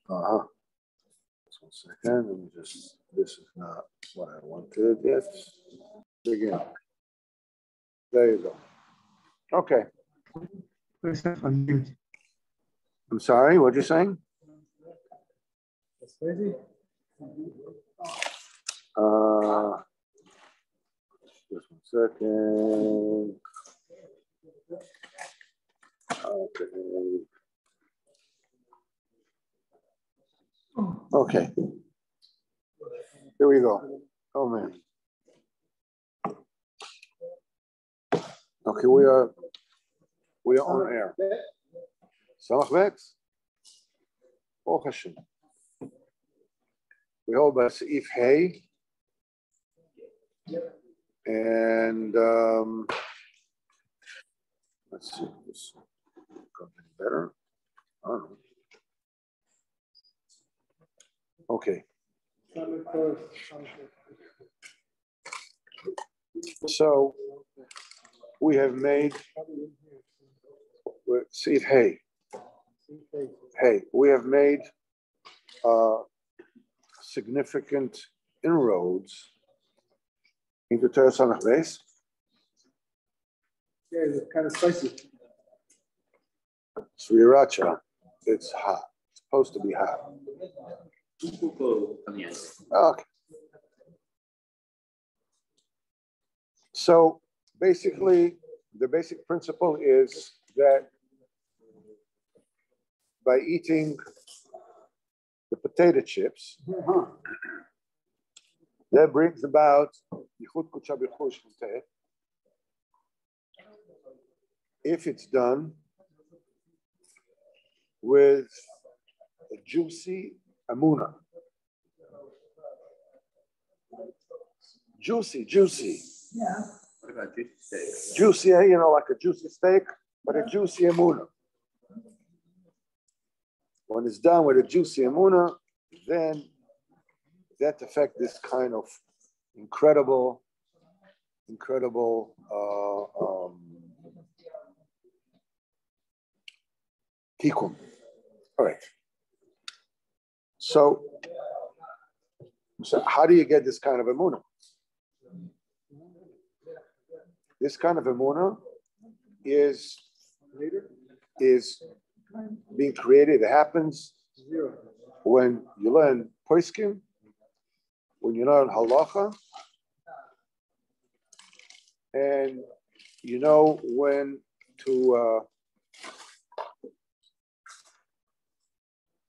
Uh-huh. Just 1 second. Let me just, this is not what I wanted yet. Begin. There you go. Okay. I'm sorry, what you saying? That's crazy. Just 1 second. Okay. Here we go. Oh man. Okay, we are on air. Samach Bet. Oh Hashem. We hold by Seif Hay. And let's see if this comes any better. I don't know. Okay. So we have made, Seif Hay. Hey, we have made significant inroads into Torah Samach Beis. Yeah, it's kind of spicy. Sriracha, it's hot. It's supposed to be hot. Okay. So basically, the basic principle is that by eating the potato chips, that brings about if it's done with a juicy amuna. Juicy. Yeah. What about juicy steak? Juicy, you know, like a juicy steak, but a juicy amuna. When it's done with a juicy amuna, then that affects this kind of incredible tikkun. All right. So how do you get this kind of amuna? This kind of amuna is being created. It happens when you learn poskim, when you learn halacha, and you know when to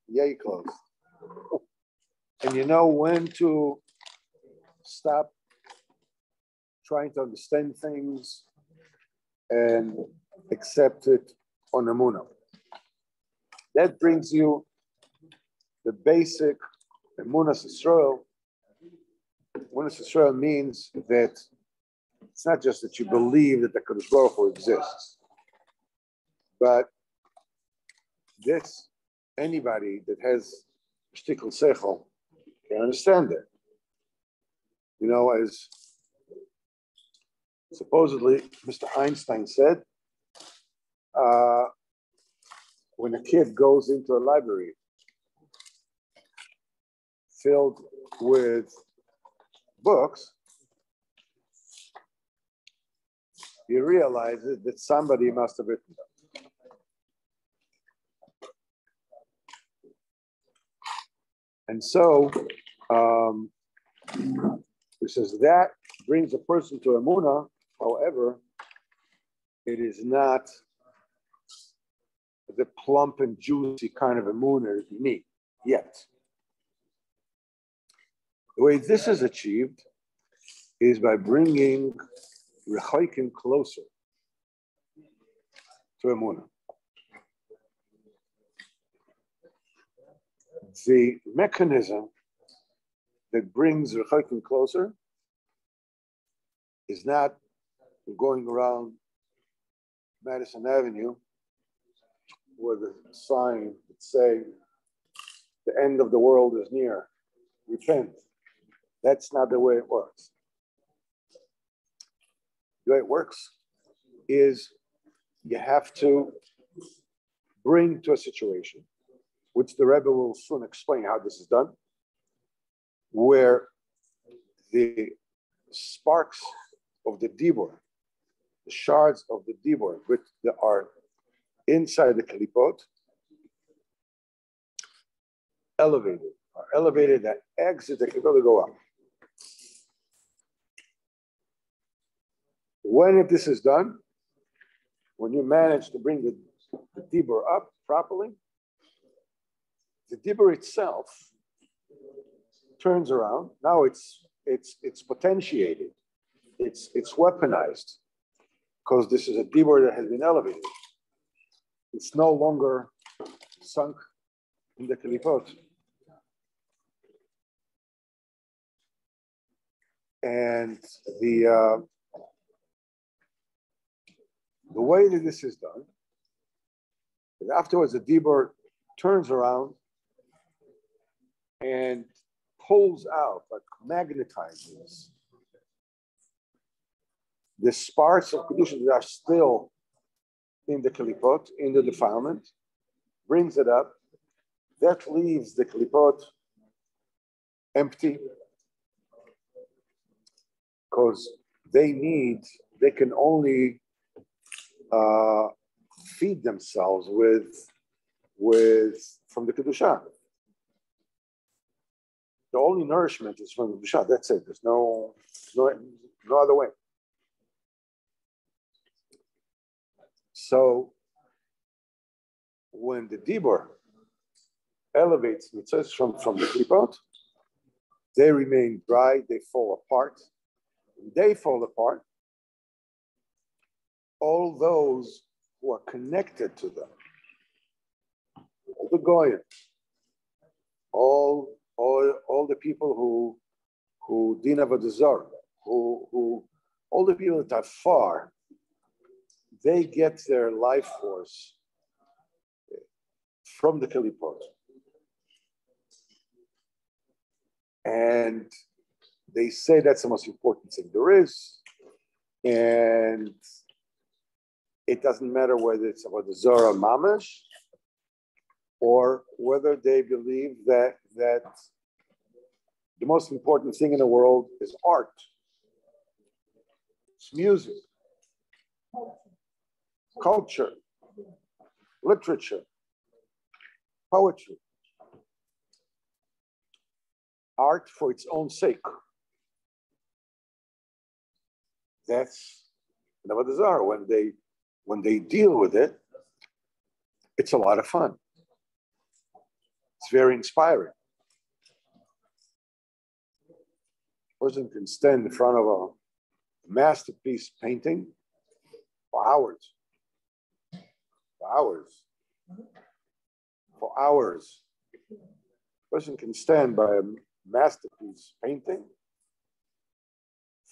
you close, and you know when to stop trying to understand things and accept it on Amunah. That brings you the basic Emunas Yisrael. Emunas Yisrael means that it's not just that you believe that the Kadosh Baruch Hu exists, but this, anybody that has shtikl seichel can understand it. You know, as supposedly Mr. Einstein said, when a kid goes into a library filled with books, he realizes that somebody must have written them. And so, he says that brings a person to Emunah. However, it is not the plump and juicy kind of Emunah that you need yet. The way this is achieved is by bringing Rechoikim closer to Emunah. The mechanism that brings Rechoikim closer is not going around Madison Avenue with a sign that say the end of the world is near, repent. That's not the way it works. The way it works is you have to bring to a situation which the Rebbe will soon explain how this is done, where the sparks of the dibur, the shards of the dibur, which are inside the klipot, are elevated and exit the klipot to go up. When this is done, when you manage to bring the dibur up properly, the dibur itself turns around. Now it's potentiated, it's weaponized, because this is a dibur that has been elevated. It's no longer sunk in the klipot. And the way that this is done is afterwards the dibur turns around and pulls out, like magnetizes, the sparks of kedusha that are still in the klipot, in the defilement, brings it up. That leaves the klipot empty, because they can only feed themselves from the kedusha. The only nourishment is from the kedusha. That's it. There's no other way. So when the dibur elevates mitzvahs from the klipot, they remain dry, they fall apart. When they fall apart, all those who are connected to them, all the goyim, all the people who din avodah zarah, who all the people that are far, they get their life force from the klipot. And they say that's the most important thing there is. And it doesn't matter whether it's about the Zohar Mamash or whether they believe that the most important thing in the world is art. It's music, culture, literature, poetry. Art for its own sake. That's what the Zohar. When they deal with it, it's a lot of fun. It's very inspiring. A person can stand in front of a masterpiece painting for hours. For hours. A person can stand by a masterpiece painting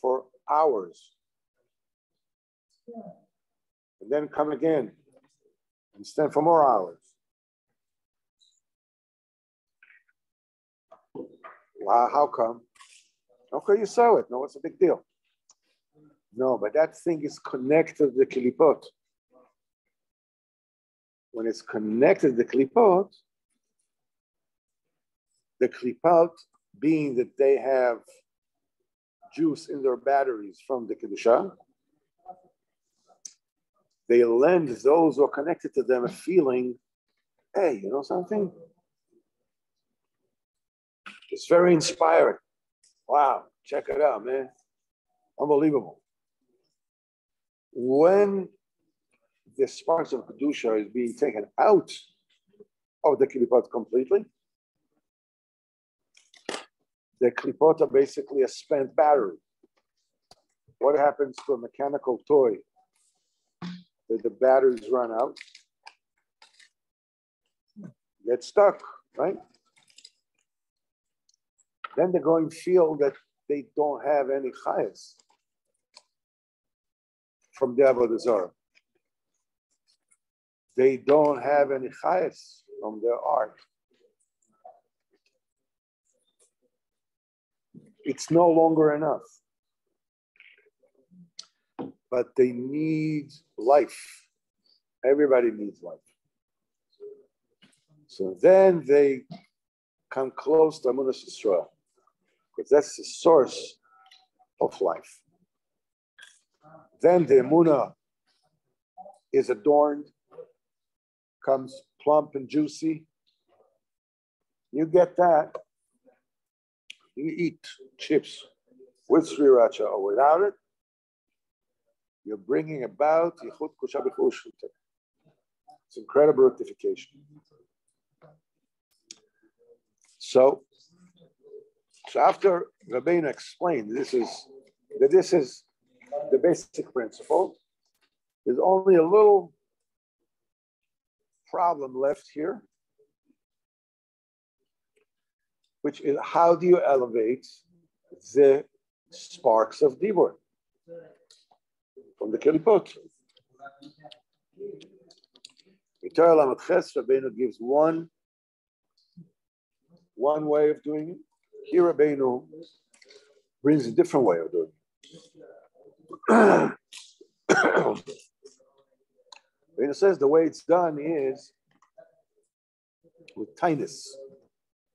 for hours. And then come again and stand for more hours. Wow, how come? Okay, you saw it. No, what's the big deal? No, but that thing is connected to the klipot. When it's connected to the klipot being that they have juice in their batteries from the kedusha, they lend those who are connected to them a feeling, hey, you know something? It's very inspiring. Wow, check it out, man. Unbelievable. When the sparks of kedusha is being taken out of the klipot completely, the klipot are basically a spent battery. What happens to a mechanical toy that the batteries run out? Get stuck, right? Then they're going to feel that they don't have any chayas from the avodah zarah. They don't have any chayas from their art. It's no longer enough. But they need life. Everybody needs life. So then they come close to Amunas Yisrael, because that's the source of life. Then the Emunah is adorned, comes plump and juicy. You get that. You eat chips with sriracha or without it, you're bringing about Yichud Kusha B'Chushute. It's incredible rectification. So after Rabbeinu explained this is the basic principle, there's only a little problem left here, which is how do you elevate the sparks of Dibur from the Kelipot? Rabbeinu gives one way of doing it. Here Rabbeinu brings a different way of doing it. Rabbeinu says the way it's done is with tainus.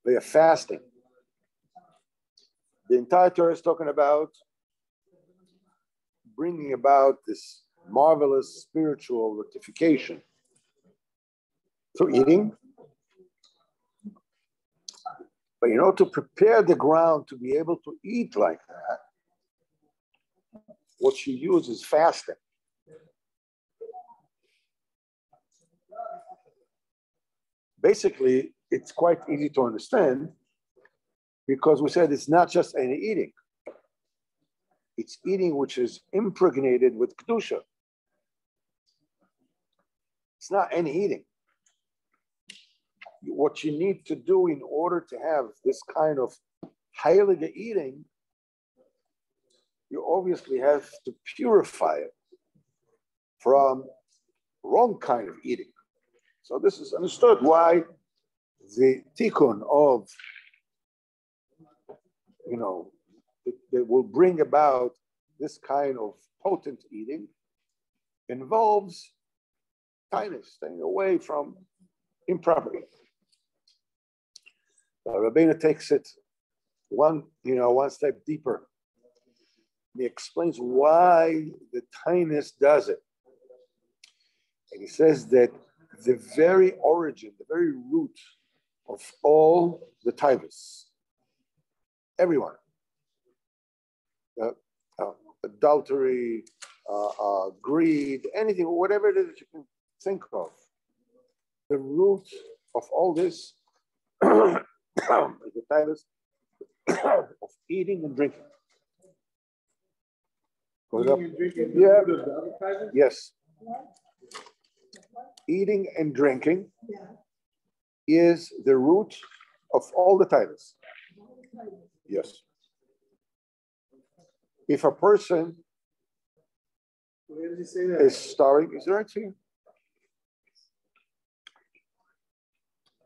They are fasting. The entire Torah is talking about bringing about this marvelous spiritual rectification through eating. But to prepare the ground to be able to eat like that, what she uses is fasting. Basically, it's quite easy to understand because we said it's not just any eating. It's eating which is impregnated with Kedusha. It's not any eating. What you need to do in order to have this kind of heilige eating, you obviously have to purify it from wrong kind of eating. So this is understood why the tikkun of, that will bring about this kind of potent eating involves kindness, staying away from improperty. Rabbeinu takes it one step deeper. He explains why the kindness does it. And he says that the very origin, the very root of all the taivas, everyone, adultery, greed, anything, whatever it is that you can think of, the root of all this is the taivas of eating and drinking. Eating and drinking. Yeah. The other taivas? Yes. Eating and drinking is the root of all the taivas. Yes. If a person Where did he say that? is starving, is it right here?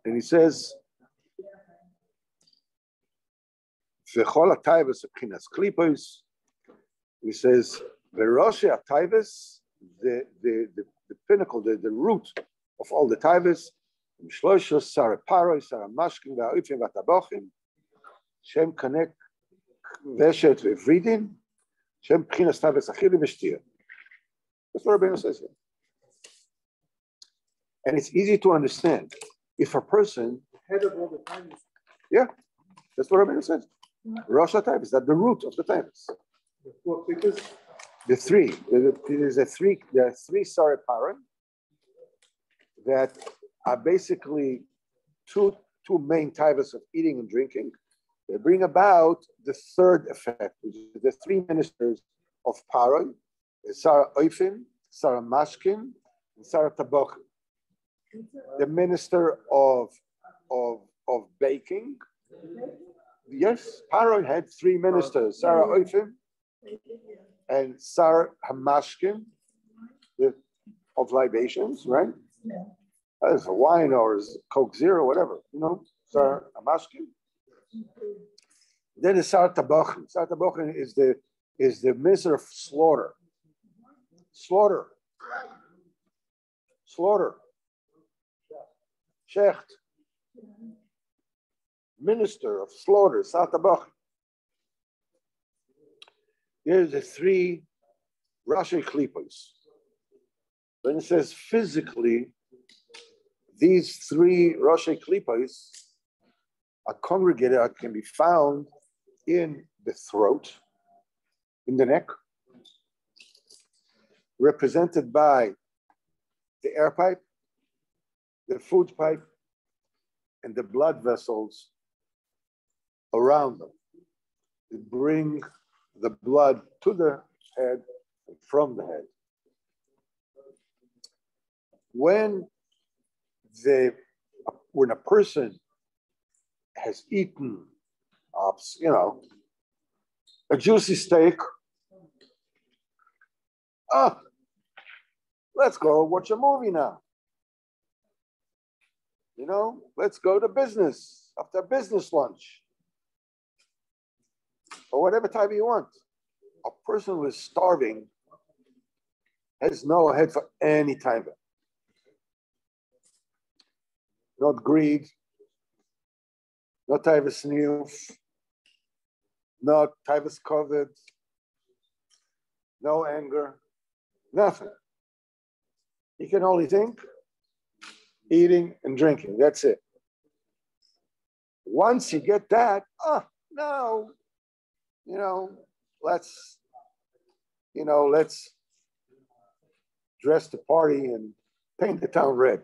And he says, "V'chol ha'taivas b'chinas klipos." He says, "V'roshi ha'taivas," the pinnacle, the root of all the taivas, Mishloshos Sara Paroi, Sara Mashkin, Va'ifim V'tabochim, Shem Kanek Veshet V'Vridin, Shem Pchinas Taivas Achili V'Shtir. That's what Rabbeinu says here. And it's easy to understand. If a person, Head of all the taivas. yeah, that's what Rabbeinu says. Rosh HaTaivas, that's the root of the taivas. Because The three, there are three Sara Paroi that are basically two main taivas of eating and drinking. They bring about the third effect, which is the three ministers of Paroi: Sarah Oifim, Sarah Mashkin, and Sarah Tabochim. The minister of baking. Yes, Paroi had three ministers: Sarah Oifim and Sarah Hamashkin, of libations, right? As a wine or as Coke Zero, whatever, Sarah Hamashkin. Then is Sarah Tabochim. Sarah Tabochim is the minister of slaughter. Slaughter. Shecht. minister of slaughter, Satabach. Here's the three Rashi Klipos. When it says physically, these three Rashi Klipos are congregated, can be found in the throat, in the neck, represented by the air pipe, the food pipe, and the blood vessels around them. They bring the blood to the head and from the head. When a person has eaten, a juicy steak, let's go watch a movie now. Let's go to business after business lunch or whatever time you want. A person who is starving has no head for any time. Not greed, not taivas niyuf, not taivas kovid, no anger, nothing. He can only think, eating and drinking. That's it. Once you get that, now, let's dress the party and paint the town red.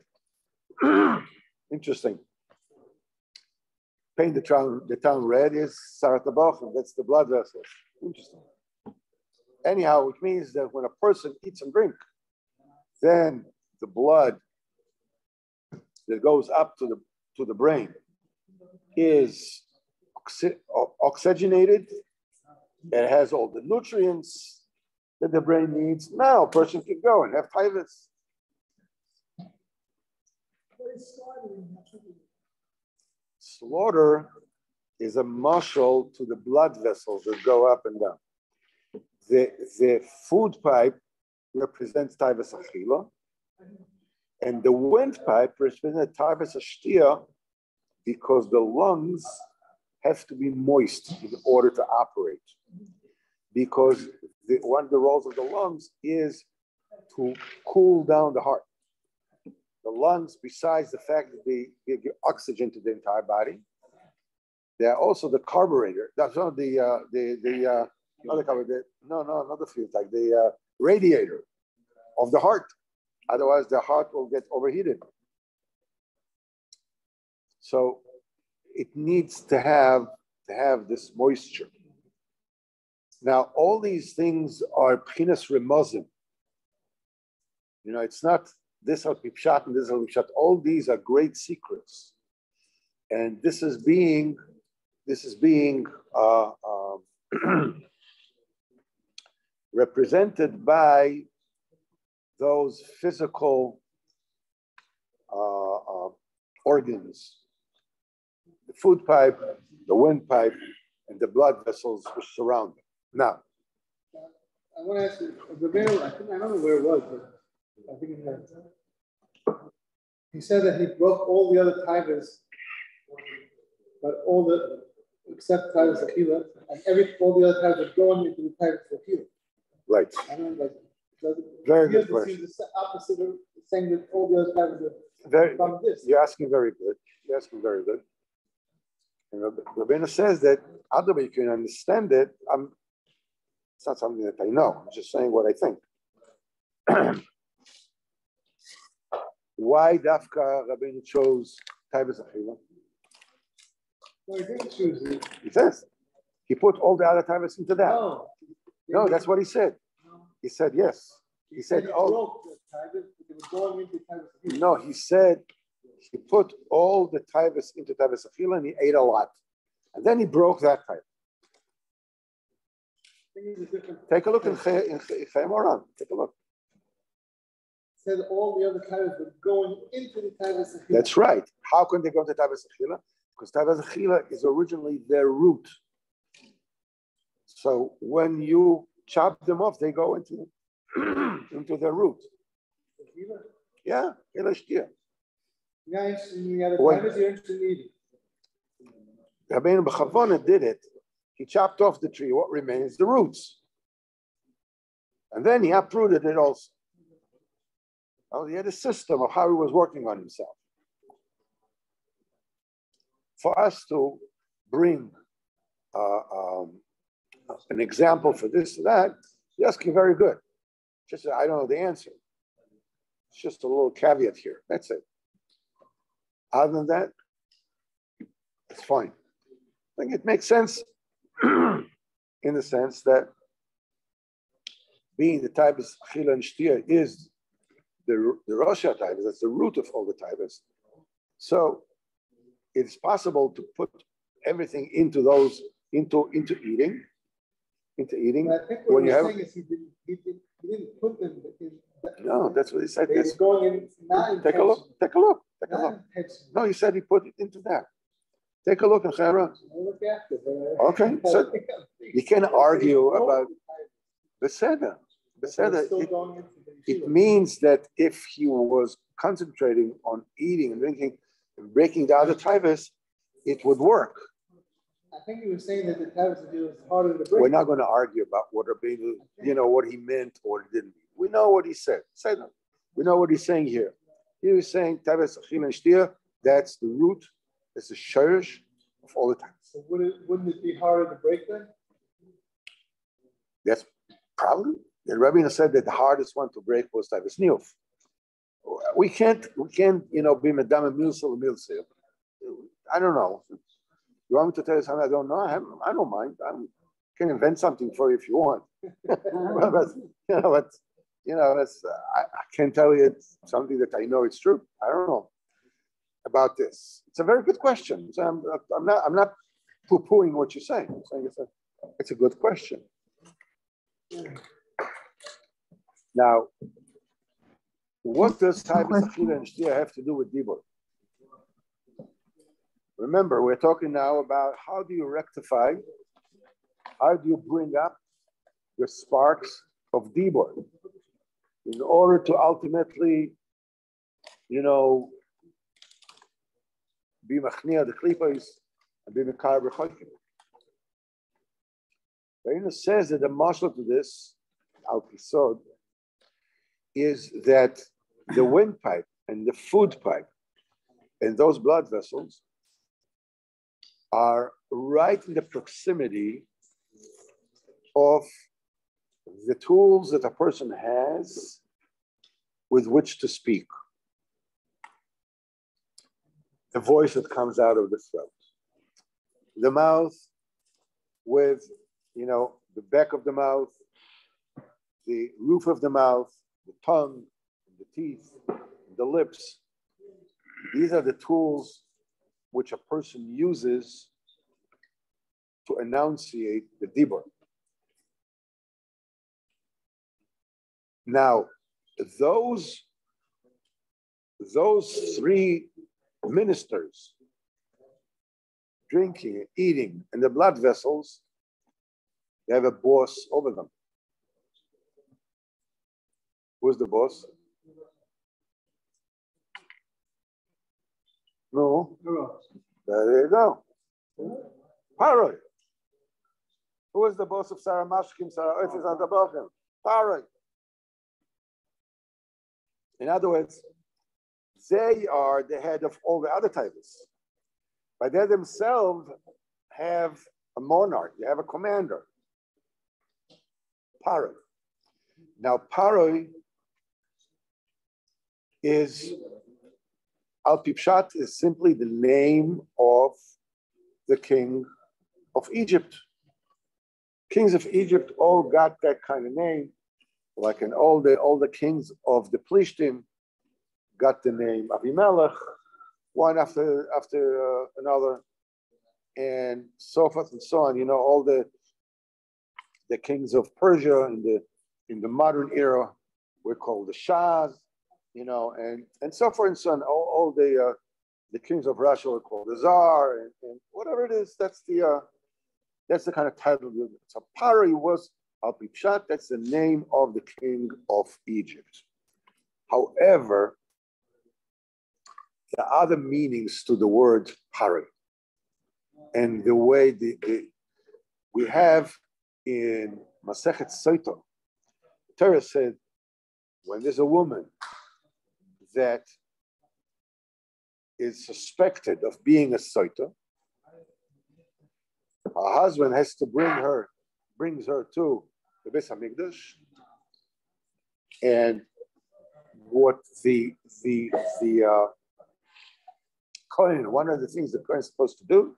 Interesting. Paint the town red is Saratabachim, that's the blood vessels. Interesting. Anyhow, which means that when a person eats and drinks, then the blood that goes up to the brain is oxygenated. It has all the nutrients that the brain needs. Now a person can go and have taivas. Slaughter is a mashal to the blood vessels that go up and down. The food pipe represents taivas achila, and the windpipe represents taivas ashtia, because the lungs have to be moist in order to operate. Because one of the roles of the lungs is to cool down the heart. The lungs, besides the fact that they give oxygen to the entire body, they are also the carburetor. That's not the other carburetor. No, not the fuel tank. The radiator of the heart. Otherwise, the heart will get overheated. So it needs to have this moisture. Now, all these things are pchinas remozim. It's not this al pipshat and this al pipshat. All these are great secrets, and this is being represented by those physical organs, the food pipe, the windpipe, and the blood vessels which surround them. Now, I want to ask you, the mail, I don't know where it was, but I think he said that he broke all the other tigers, but except tigers Akila, and all the other tigers are going into the tigers Akila. Right. I don't know, very good question. The opposite of saying that all the other tigers are from this. You're asking very good. And Rabbeinu says that other way you can understand it. It's not something that I know. I'm just saying what I think. Why Dafka Rabbeinu chose Taivas Achila? No, he didn't choose it. He says he put all the other Taivas into that. No, that's what he said. He said yes. He said no, he said he put all the Taivas into Taivas Achila and he ate a lot. And then he broke that type. Take a look in Chaim Oran. Take a look. Said all the other Taivas were going into the Taivas Achila. That's right. How can they go into Taivas Achila? Because Taivas Achila is originally their root. So when you chop them off, they go into their root. Yeah, Elashtia. You're not interested in the other Wait. titles, you're interested in eating. Rabbeinu B'Chavona did it. He chopped off the tree. What remains? The roots. And then he uprooted it also. Oh, he had a system of how he was working on himself. For us to bring an example for this or that, you're asking very good. Just I don't know the answer. It's just a little caveat here. That's it. Other than that, it's fine. I think it makes sense in the sense that being the Taibas Achila and Shtia is the Rosh HaTaibas, that's the root of all the Taibas. So it's possible to put everything into those, into eating. But I think what you're saying is he didn't put them in. No, that's what he said. It's going in, not take a look. not No, he said he put it into that. Take a look, Chera. Look after, Okay, so you can't argue about Beseda. It means that if he was concentrating on eating and drinking and breaking the other taivas, it would work. I think he was saying that the taivas was harder to break. We're not going to argue about what Rabbeinu, what he meant or what he didn't mean. We know what he said. Say that. We know what he's saying here. He was saying taivas achil and shtia. That's the root. It's the shirish of all the time. So wouldn't it be harder to break then? That's probably. The Rabbeinu said that the hardest one to break was taivas niyuf. We can't, be medam milsil. I don't know. You want me to tell you something I don't know? I don't mind. I can invent something for you if you want. I can't tell you something that I know it's true. I don't know about this. It's a very good question. So I'm not poo-pooing what you're saying. I'm saying it's a good question. Now, what does Taibas Achila and Shtia have to do with Dibur? Remember, we're talking now about how do you rectify, how do you bring up the sparks of Dibur in order to ultimately, be machnia the klipas and be mekar b'chokim. Rabbeinu says that the marshal to this, al pisod, is that the windpipe and the food pipe and those blood vessels are right in the proximity of the tools that a person has with which to speak. The voice that comes out of the throat. The mouth with, the back of the mouth, the roof of the mouth, the tongue, the teeth, the lips. These are the tools which a person uses to enunciate the dibur. Now, those three ministers, drinking, eating, and the blood vessels, they have a boss over them. Who's the boss? No. There you go. Paroi. Who is the boss of Sarah Mashkim, Sarah Oifes, and Tabachim? Paroi. In other words, they are the head of all the other taivas. But they themselves have a monarch, they have a commander. Paroi. Now, Paroi is, Al-Pipshat is simply the name of the king of Egypt. Kings of Egypt all got that kind of name, like all the kings of the Plishtim got the name Avimelech, one after another, and so forth and so on. All the kings of Persia in the modern era were called the Shahs, and so forth and so on. All the kings of Russia were called the Tsar, and whatever it is. That's the kind of title. So Paroi was Al-Pipshat. That's the name of the king of Egypt. However, There are other meanings to the word pari. And the way we have in Masechet Soto, Torah said, when there's a woman that is suspected of being a Soto, her husband has to brings her to the Beis Hamikdash, and what the Kohen, one of the things the Kohen is supposed to do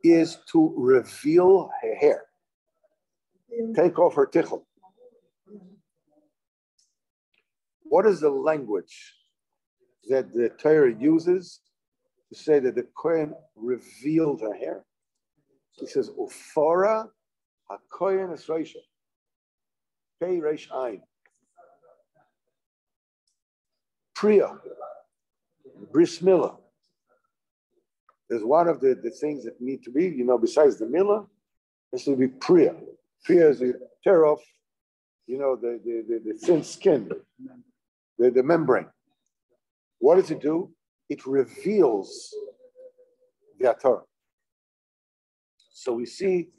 is to reveal her hair, take off her tichel. What is the language that the Torah uses to say that the Kohen revealed her hair? He says, Ufara ha-Kohen es Reisha, Pei Reish Ein. Priya, bris milah. There's one of the things that need to be, besides the milah, has to be priya. Priya is to tear off, the thin skin, the membrane. What does it do? It reveals the Torah. So we see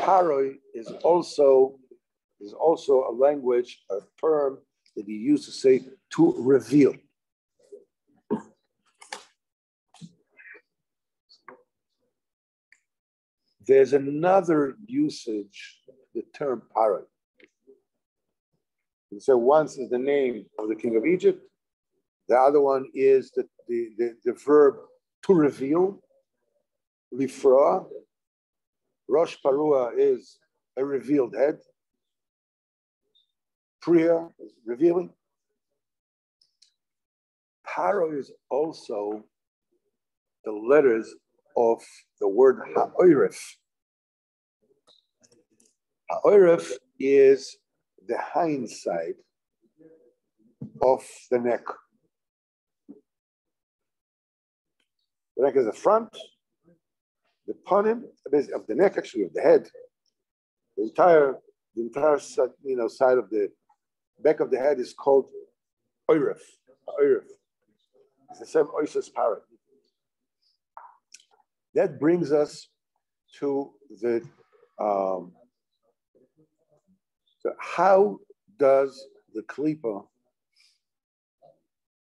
paroi is also a language, a term that he used to say to reveal. There's another usage, the term paroi. So once is the name of the king of Egypt. The other one is the verb to reveal, lifra. Rosh Parua is a revealed head. Priya is revealing. Paro is also the letters of the word ha'oref. Ha'oref is the hind side of the neck. The neck is the front. The panim of the neck, actually of the head, the entire side of the back of the head is called oiref. Oiref. It's the same oisus parrot. That brings us to the how does the klipa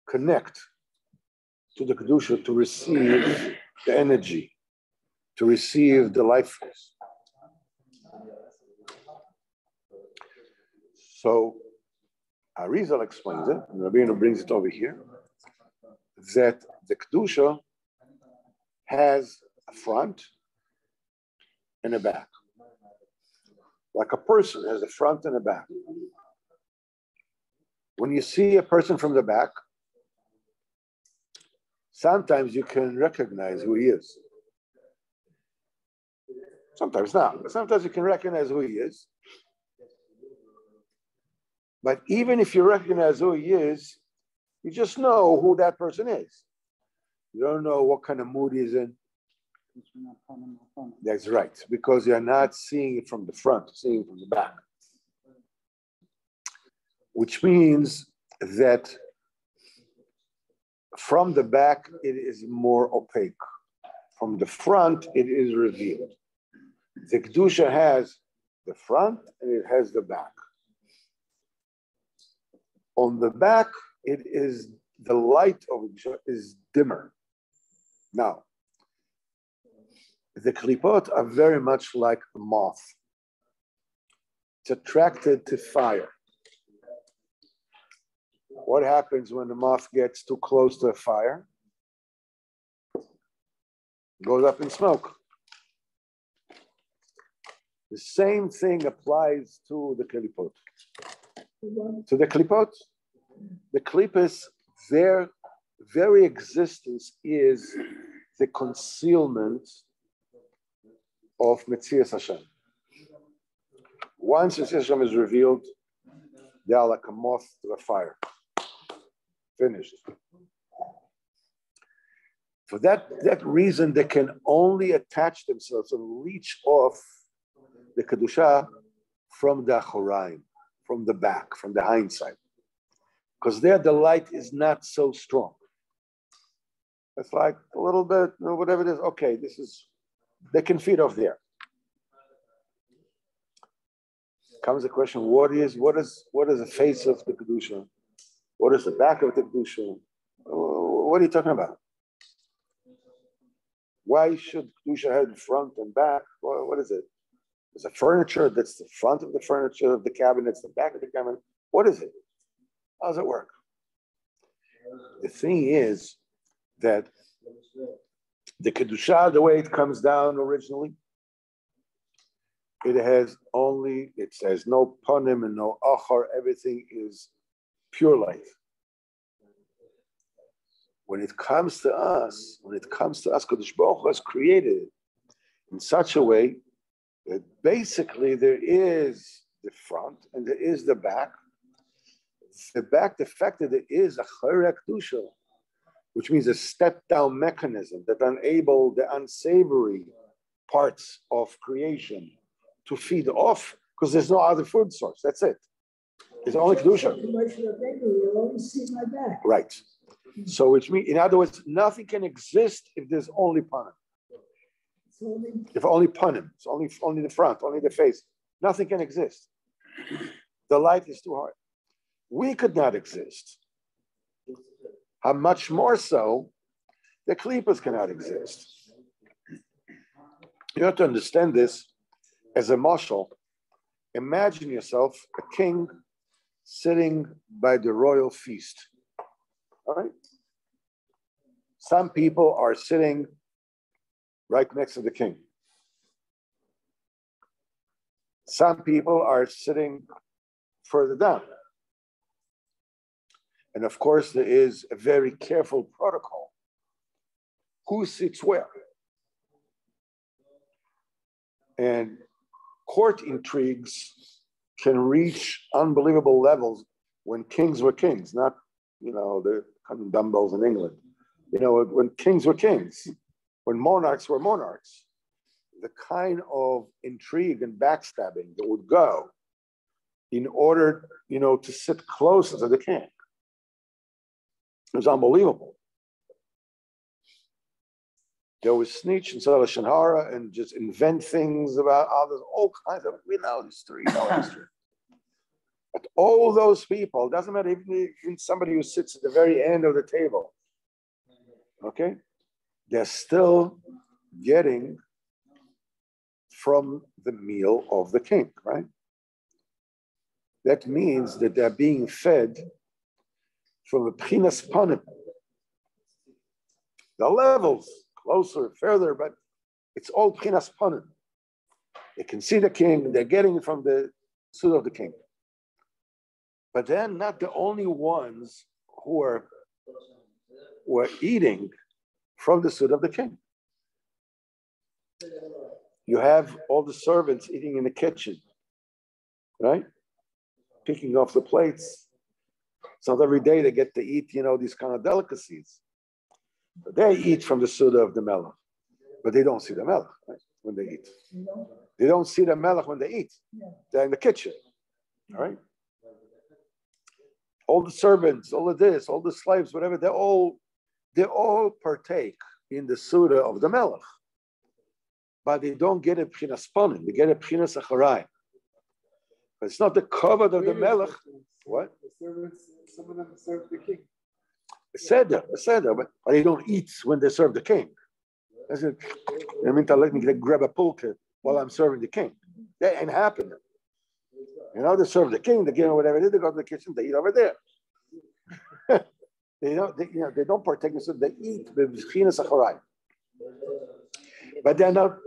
connect to the kedusha to receive the energy, to receive the life force. So Arizal explains it, and Rabbeinu brings it over here, that the kedusha has a front and a back. Like a person has a front and a back. When you see a person from the back, sometimes you can recognize who he is. Sometimes not, but sometimes you can recognize who he is. But even if you recognize who he is, you just know who that person is. You don't know what kind of mood he's in. That's right, because you're not seeing it from the front, you're seeing it from the back. Which means that from the back, it is more opaque. From the front, it is revealed. The Kedusha has the front and it has the back. On the back, it is the light of it is dimmer. Now, the klipot are very much like a moth. It's attracted to fire. What happens when the moth gets too close to a fire? It goes up in smoke. The same thing applies to the klipot. To the klipot, the klipos, their very existence is the concealment of Metzias Hashem. Once Metzias Hashem is revealed, they are like a moth to the fire. Finished. For that reason, they can only attach themselves and leech off the Kedusha from the Achoraim, from the back, from the hind side. Because there the light is not so strong. It's like a little bit, whatever it is. Okay, they can feed off there. Comes the question: what is the face of the kedusha? What is the back of the kedusha? What are you talking about? Why should kedusha have front and back? What is it? Is it furniture that's the front of the furniture of the cabinet, the back of the cabinet? What is it? How does it work? The thing is that the kedusha, the way it comes down originally, it has no panim and no achar. Everything is pure light. When it comes to us, Kadosh Baruch Hu has created it in such a way that basically there is the front and there is the back. The back, the fact that there is a chayre kedusha, which means a step-down mechanism that enable the unsavory parts of creation to feed off, because there's no other food source. That's it. It's only kedusha. Right. So, which means, in other words, nothing can exist if there's only panim. If only panim, it's only the front, only the face. Nothing can exist. The light is too hard. We could not exist. How much more so, the klipas cannot exist. You have to understand this as a mashal. Imagine yourself a king sitting by the royal feast. All right? Some people are sitting right next to the king. Some people are sitting further down. And of course, there is a very careful protocol. Who sits where? And court intrigues can reach unbelievable levels when kings were kings, not, the kind of dumbbells in England. When kings were kings, when monarchs were monarchs, the kind of intrigue and backstabbing that would go in order, to sit closer to the king. It was unbelievable. There was snitch and Lashon Hara and just invent things about others, all kinds of, we know history, But all those people, doesn't matter even somebody who sits at the very end of the table, okay? They're still getting from the meal of the king, right? That means that they're being fed from the Pchinas Panim. The levels, closer, further, but it's all Pchinas Panim. They can see the king, they're getting it from the suit of the king. But they're not the only ones who were eating from the suit of the king. You have all the servants eating in the kitchen, right? Picking off the plates. It's not every day they get to eat, these kind of delicacies. But they eat from the Suda of the Melech. But they don't see the Melech, right, when they eat. They don't see the Melech when they eat. They're in the kitchen, all right? All the servants, all of this, all the slaves, whatever, they all partake in the Suda of the Melech. But they don't get a Pchinas Panim, they get a Pchinas Acharai. But it's not the cover of the Melech. What? The servants, some of them serve the king. Seder, but they don't eat when they serve the king. I said, let me grab a pulpit while I'm serving the king. That ain't happening. They serve the king, they give them whatever it is, they go to the kitchen, they eat over there. they don't partake, so they eat the B'chinas Acharai. But they're not.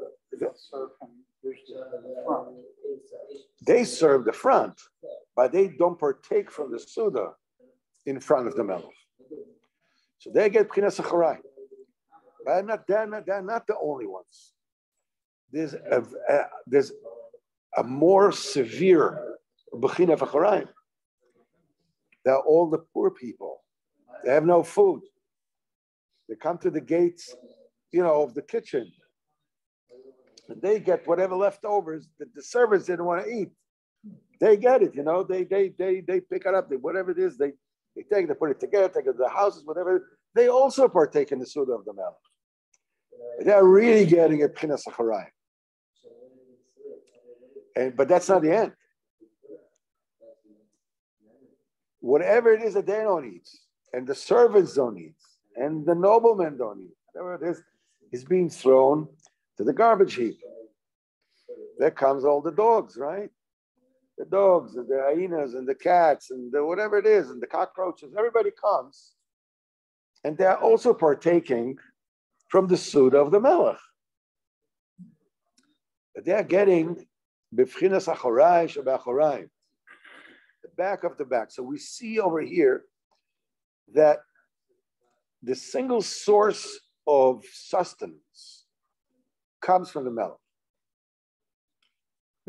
They serve the front, but they don't partake from the Suda in front of the Melech. So they get B'chinas Acharai. But they're not the only ones. There's a more severe B'chinas Acharai. They're all the poor people. They have no food. They come to the gates, of the kitchen. And they get whatever leftovers that the servants didn't want to eat. They get it, they pick it up, whatever it is, they take it, they put it together, take it to the houses, whatever. they also partake in the Suda of the Melech. They're really getting a Pchinas Acharayim. But that's not the end. Whatever it is that they don't eat, and the servants don't eat, and the noblemen don't eat, whatever it is being thrown to the garbage heap. There comes all the dogs, right? The dogs and the hyenas and the cats and the whatever it is and the cockroaches. Everybody comes, and they're also partaking from the Suda of the Melech. But they're getting b'fchinas achorai shebe'achoraim, the back of the back. So we see over here that the single source of sustenance comes from the Melech.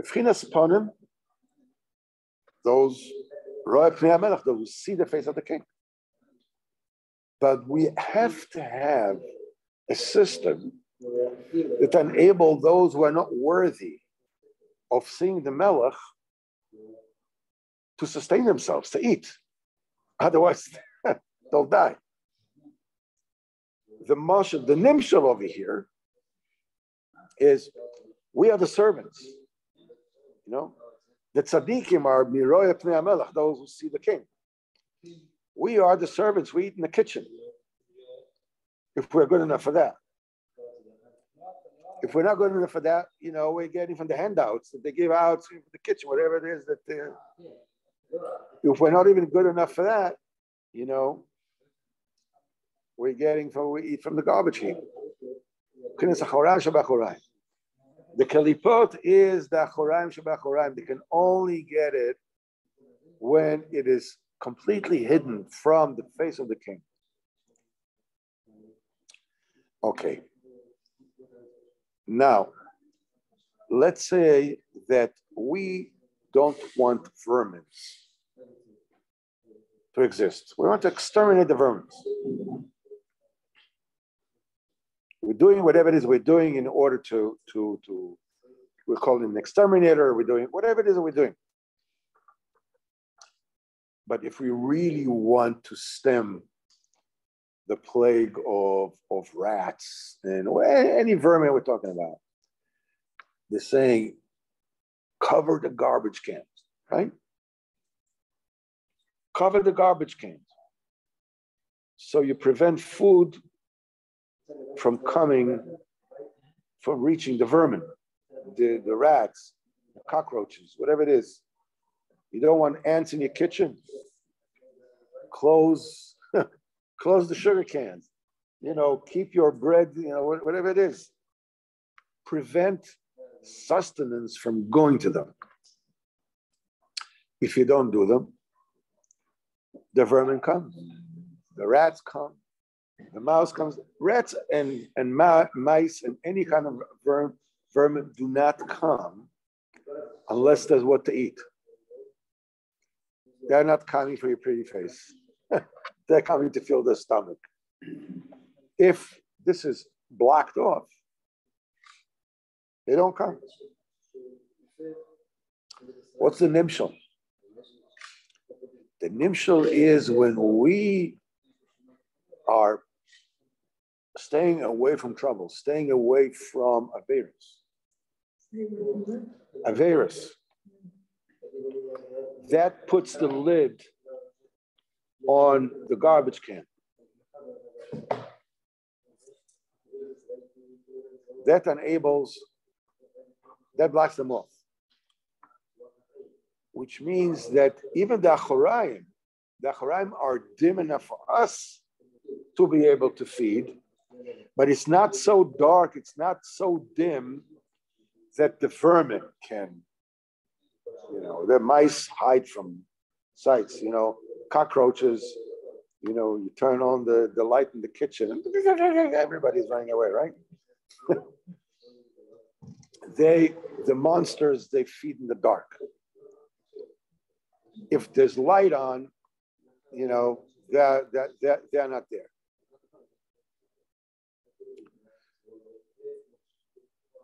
B'fchinas panim, those ro'eh pnei HaMelech, those who see the face of the king. But we have to have a system that enable those who are not worthy of seeing the Melech to sustain themselves, to eat. Otherwise, they'll die. The nimshal over here is we are the servants. You know, the tzaddikim are miroya pnei HaMelech, those who see the king. We are the servants. We eat in the kitchen. If we're good enough for that. If we're not good enough for that, you know, we're getting from the handouts that they give out in the kitchen, whatever it is that they're. If we're not even good enough for that, you know, we eat from the garbage heap. The kelipot is the achoraim shebachoraim. They can only get it when it is completely hidden from the face of the king. Okay. Now, let's say that we don't want vermin to exist. We want to exterminate the vermin. We're doing whatever it is we're doing in order to we're calling an exterminator, we're doing whatever it is that we're doing. But if we really want to stem the plague of rats and any vermin we're talking about, they're saying, cover the garbage cans, right? Cover the garbage cans. So you prevent food from reaching the vermin, the rats, the cockroaches, whatever it is. You don't want ants in your kitchen. Close the sugar cans. You know, keep your bread, you know, whatever it is. Prevent sustenance from going to them. If you don't do them, the vermin come. The rats come. The mouse comes. Rats and mice and any kind of vermin do not come unless there's what to eat. They're not coming for your pretty face. They're coming to fill their stomach. If this is blocked off, they don't come. What's the nimshal? The nimshal is when we are staying away from trouble, staying away from Averis. Averis. That puts the lid on the garbage can. That blocks them off. Which means that even the achoraim are dim enough for us to be able to feed, but it's not so dark, it's not so dim that the vermin can, you know, the mice hide from sights, you know, cockroaches, you know, you turn on the light in the kitchen and everybody's running away, right? The monsters, they feed in the dark. If there's light on, you know, they're not there.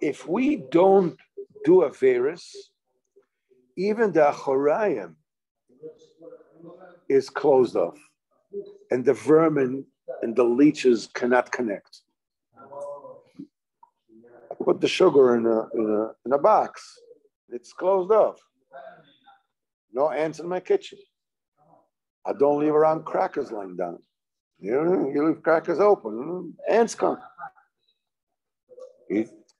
If we don't do Averis, even the Achorayim is closed off, and the vermin and the leeches cannot connect. I put the sugar in a box. It's closed off. No ants in my kitchen. I don't leave around crackers lying down. You leave crackers open, ants come.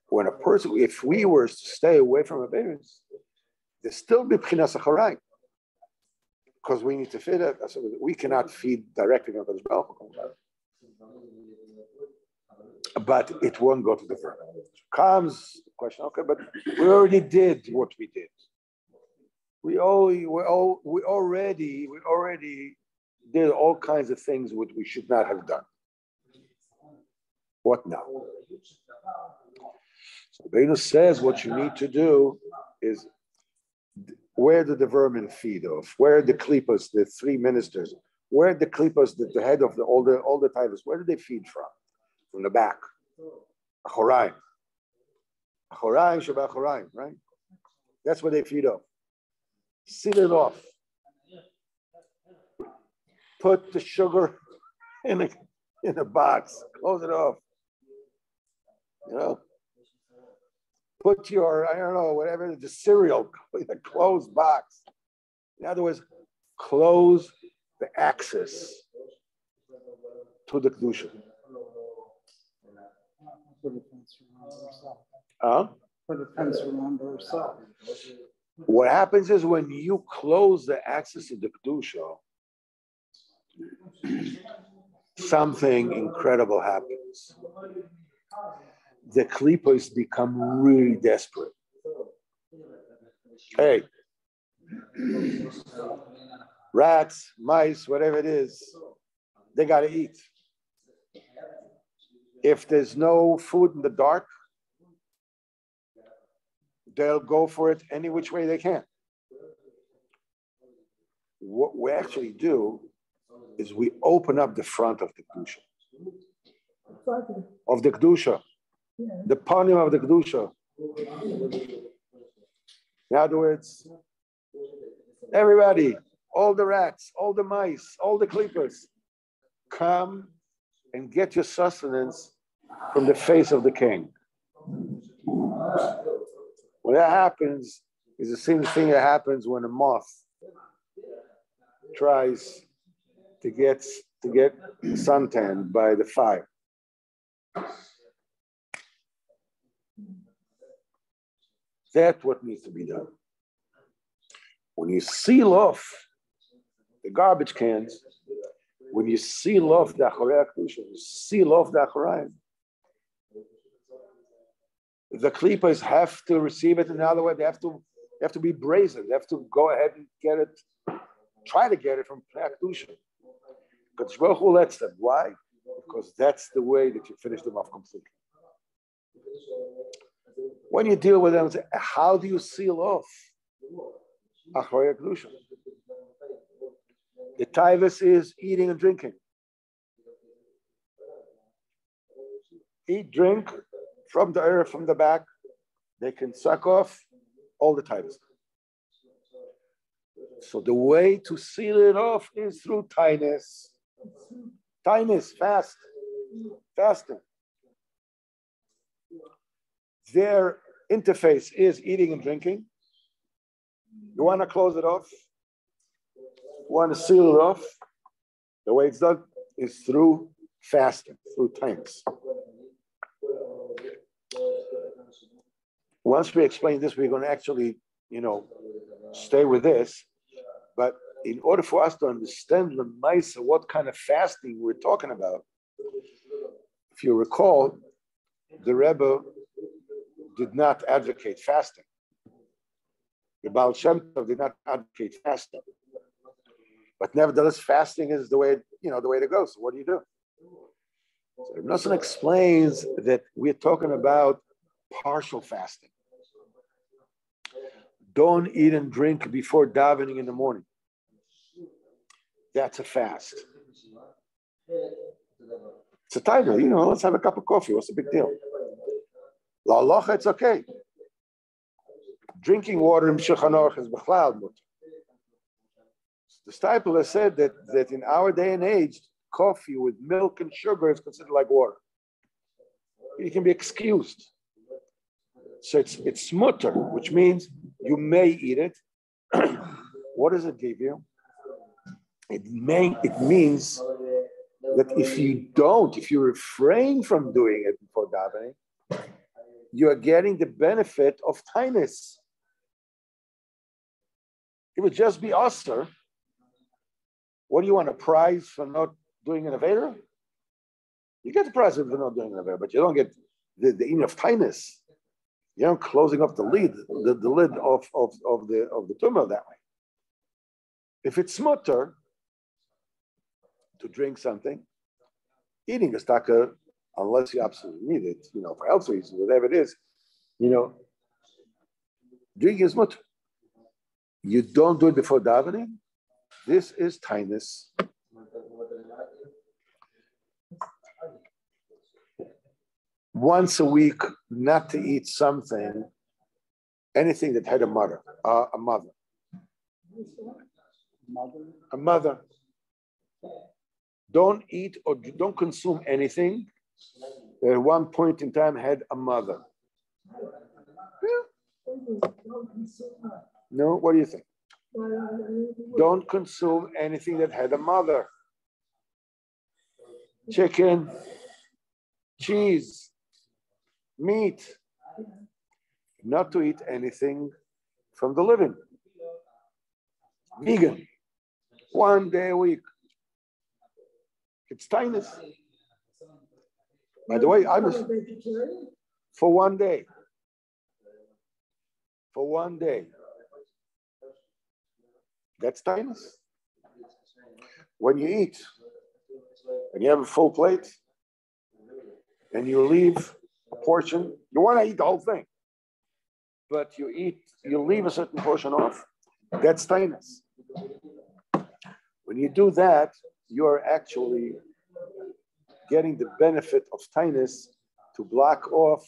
When a person, if we were to stay away from a baby, there's still b'chinas acharai, because we need to feed it. So we cannot feed directly on the Baruch Hu. But it won't go to the verb. Comes the question, okay, but we already did what we did. We already did all kinds of things which we should not have done. What now? So Benu says what you need to do is, where did the vermin feed off? Where are the klippas, the three ministers? Where are the klippas, the head of all the titles? Where did they feed from? From the back. Achoraim. Achoraim Shabbat Achoraim, right? That's where they feed off. Seal it off. Put the sugar in a box. Close it off. You know? Put your, I don't know, whatever, the cereal in a closed box. In other words, close the access to the Kedusha. Put a fence around herself. What happens is when you close the access to the Kedusha, something incredible happens. The klipos become really desperate. Hey, rats, mice, whatever it is, they got to eat. If there's no food in the dark, they'll go for it any which way they can. What we actually do is we open up the front of the Kedusha. Of the Kedusha. The panim of the Kedusha. In other words, everybody, all the rats, all the mice, all the clippers, come and get your sustenance from the face of the king. When that happens, is the same thing that happens when a moth tries to get suntanned by the fire. That's what needs to be done. When you seal off the garbage cans, when you seal off the Acharei HaKedusha, you seal off the Acharayim, the klipos have to receive it in another way. They have to be brazen. They have to go ahead and get it, try to get it from Kedusha. But Baruch Hu lets them. Why? Because that's the way that you finish them off completely. When you deal with them, how do you seal off Acharei HaKedusha? The taivus is eating and drinking. Eat, drink from the earth, from the back. They can suck off all the taivus. So the way to seal it off is through tainus. Tainus, fasting. Their interface is eating and drinking. You want to close it off? You want to seal it off? The way it's done is through fasting, through times. Once we explain this, we're going to actually, stay with this. But in order for us to understand the Maisa, what kind of fasting we're talking about, if you recall, the Rebbe did not advocate fasting. The Baal Shem Tov did not advocate fasting. But nevertheless, fasting is the way, the way to go. So what do you do? So Reb Nosson explains that we're talking about partial fasting. Don't eat and drink before davening in the morning. That's a fast. It's a title, let's have a cup of coffee. What's the big deal? La halacha, it's okay. Drinking water in Shulchan Aruch is b'chlal mutar. The Stipler has said that in our day and age, coffee with milk and sugar is considered like water. You can be excused. So it's mutter, which means you may eat it. What does it give you? It means that if you refrain from doing it before davening, you are getting the benefit of tinus. It would just be usher. What do you want, a prize for not doing an Avera? You get the prize for not doing an Avera, but you don't get the enough tinus. You know, closing up the lid of the tumor that way. If it's mutter to drink something, eating is taka, unless you absolutely need it, for health reasons, whatever it is, drinking is mutter. You don't do it before davening. This is tinus. Once a week, not to eat something, anything that had a mother. Don't eat or don't consume anything that at one point in time had a mother. No, what do you think? Don't consume anything that had a mother. Chicken, cheese, meat. Not to eat anything from the living. Vegan. 1 day a week. It's tinus. By the way, for 1 day. For 1 day. That's tinus. When you eat and you have a full plate and you leave a portion, you want to eat the whole thing, but you leave a certain portion off, that's tinus. When you do that, you're actually getting the benefit of tinus to block off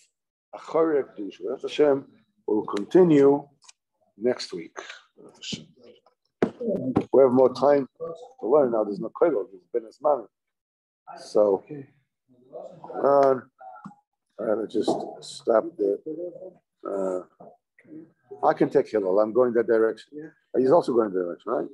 a chorek kedusha. Hashem will continue next week. We have more time to learn now. There's no kollel, there's been as man. So, I'll just stop there. I can take Hillel. I'm going that direction. He's also going that direction, right?